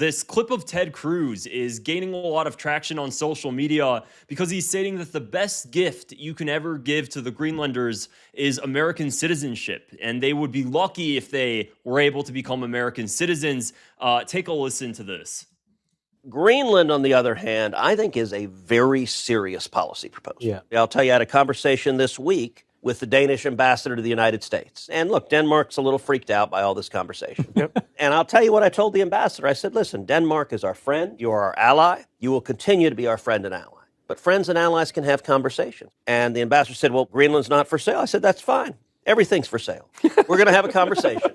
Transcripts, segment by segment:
This clip of Ted Cruz is gaining a lot of traction on social media because he's stating that the best gift you can ever give to the Greenlanders is American citizenship, and they would be lucky if they were able to become American citizens. Take a listen to this. Greenland, on the other hand, I think is a very serious policy proposal. Yeah. I'll tell you, I had a conversation this week with the Danish ambassador to the United States. And look, Denmark's a little freaked out by all this conversation. Yep. And I'll tell you what I told the ambassador. I said, listen, Denmark is our friend. You are our ally. You will continue to be our friend and ally. But friends and allies can have conversations. And the ambassador said, well, Greenland's not for sale. I said, that's fine. Everything's for sale. We're going to have a conversation.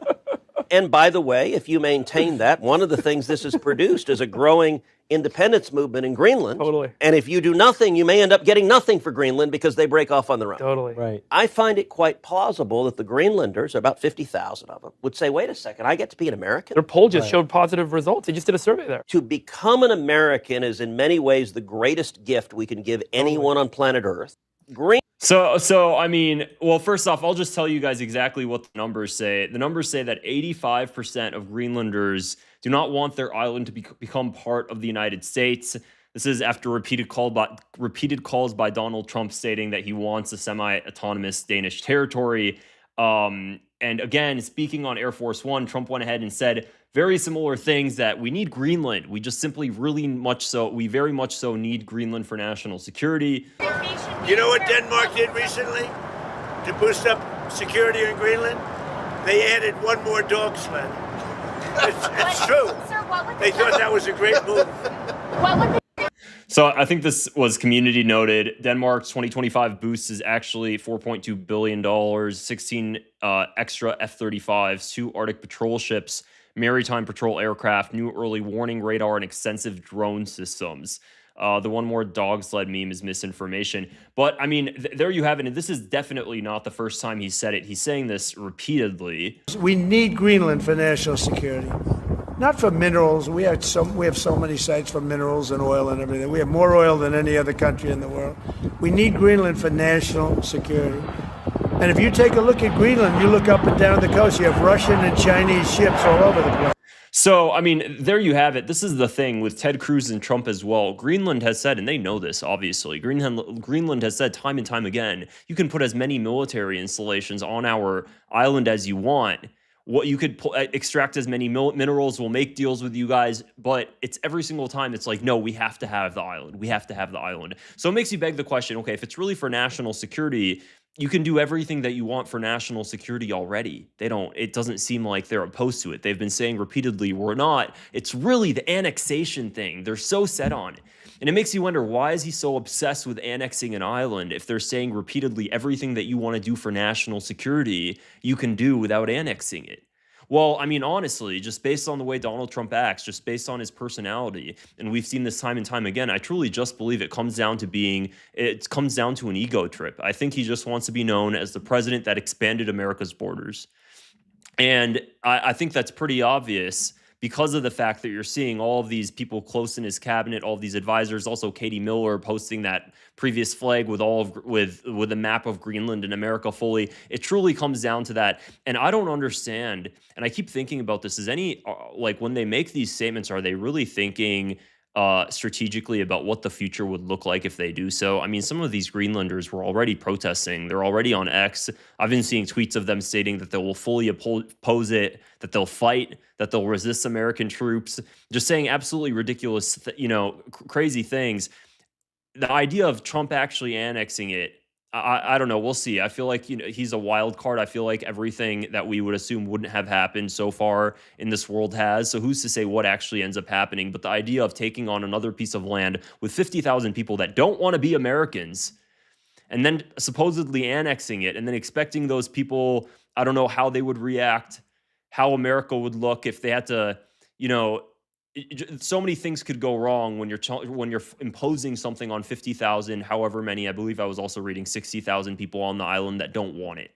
And by the way, if you maintain that, one of the things this has produced is a growing independence movement in Greenland. Totally. And if you do nothing, you may end up getting nothing for Greenland because they break off on their own. Totally. Right. I find it quite plausible that the Greenlanders, about 50,000 of them, would say, wait a second, I get to be an American? Their poll just showed positive results. They just did a survey there. To become an American is in many ways the greatest gift we can give anyone on planet Earth. So I mean, well, first off, I'll just tell you guys exactly what the numbers say. The numbers say that 85% of Greenlanders do not want their island to become part of the United States. This is after repeated calls by Donald Trump stating that he wants a semi-autonomous Danish territory. And again, speaking on Air Force One, Trump went ahead and said very similar things, that we need Greenland. We just simply we very much so need Greenland for national security. You know what Denmark did recently to boost up security in Greenland? They added one more dog sled. It's true. Sir, they thought that was a great move. So I think this was community noted. Denmark's 2025 boost is actually $4.2 billion, 16 extra F-35s, 2 Arctic patrol ships, maritime patrol aircraft, new early warning radar, and extensive drone systems. The one more dog sled meme is misinformation. But, I mean, there you have it. And this is definitely not the first time he said it. He's saying this repeatedly. We need Greenland for national security. Not for minerals. We have so many sites for minerals and oil and everything. We have more oil than any other country in the world. We need Greenland for national security. And if you take a look at Greenland, you look up and down the coast, you have Russian and Chinese ships all over the place. So, I mean, there you have it. This is the thing with Ted Cruz and Trump as well. Greenland has said, and they know this, obviously, Greenland has said time and time again, you can put as many military installations on our island as you want. What you could extract as many minerals, we'll make deals with you guys, but it's every single time it's like, no, we have to have the island. We have to have the island. So it makes you beg the question, okay, if it's really for national security, you can do everything that you want for national security already. It doesn't seem like they're opposed to it. They've been saying repeatedly, we're not. It's really the annexation thing they're so set on. And it makes you wonder, why is he so obsessed with annexing an island if they're saying repeatedly everything that you want to do for national security, you can do without annexing it? Well, I mean, honestly, just based on the way Donald Trump acts, just based on his personality, and we've seen this time and time again, I truly just believe it comes down to an ego trip. I think he just wants to be known as the president that expanded America's borders. And I think that's pretty obvious because of the fact that you're seeing all of these people close in his cabinet, all of these advisors, also Katie Miller posting that previous flag with a map of Greenland and America fully. It truly comes down to that. And I don't understand, and I keep thinking about this, when they make these statements, are they really thinking strategically about what the future would look like if they do so? I mean, some of these Greenlanders were already protesting. They're already on X. I've been seeing tweets of them stating that they will fully oppose it, that they'll fight, that they'll resist American troops, just saying absolutely ridiculous, crazy things. The idea of Trump actually annexing it, I don't know. We'll see. I feel like he's a wild card. I feel like everything that we would assume wouldn't have happened so far in this world has. So who's to say what actually ends up happening? But the idea of taking on another piece of land with 50,000 people that don't want to be Americans and then supposedly annexing it and then expecting those people, I don't know how they would react, how America would look if they had to, so many things could go wrong when you're imposing something on 50,000, however many. I believe I was also reading 60,000 people on the island that don't want it.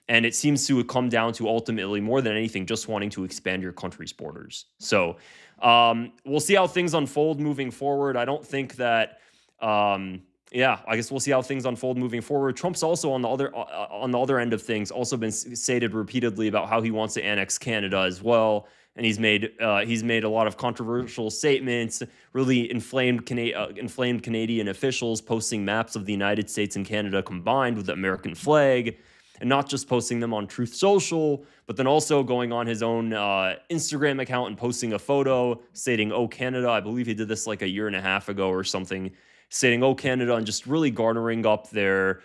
And it seems to come down to ultimately, more than anything, just wanting to expand your country's borders. So we'll see how things unfold moving forward. I don't think that, I guess we'll see how things unfold moving forward. Trump's also on the other end of things, also been stated repeatedly about how he wants to annex Canada as well. and he's made a lot of controversial statements, really inflamed Canadian officials posting maps of the United States and Canada combined with the American flag, and not just posting them on Truth Social, but then also going on his own Instagram account and posting a photo stating, "Oh, Canada." I believe he did this like a year and a half ago or something, stating, "Oh, Canada," and just really garnering up their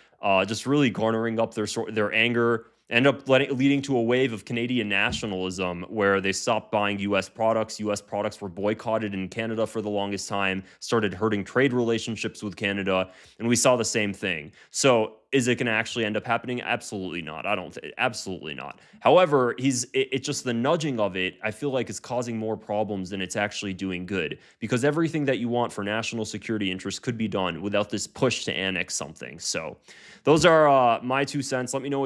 their anger. End up leading to a wave of Canadian nationalism where they stopped buying U.S. products. U.S. products were boycotted in Canada for the longest time, started hurting trade relationships with Canada, and we saw the same thing. So is it going to actually end up happening? Absolutely not. Absolutely not. However, it's just the nudging of it, I feel like, is causing more problems than it's actually doing good, because everything that you want for national security interests could be done without this push to annex something. So those are my 2 cents. Let me know what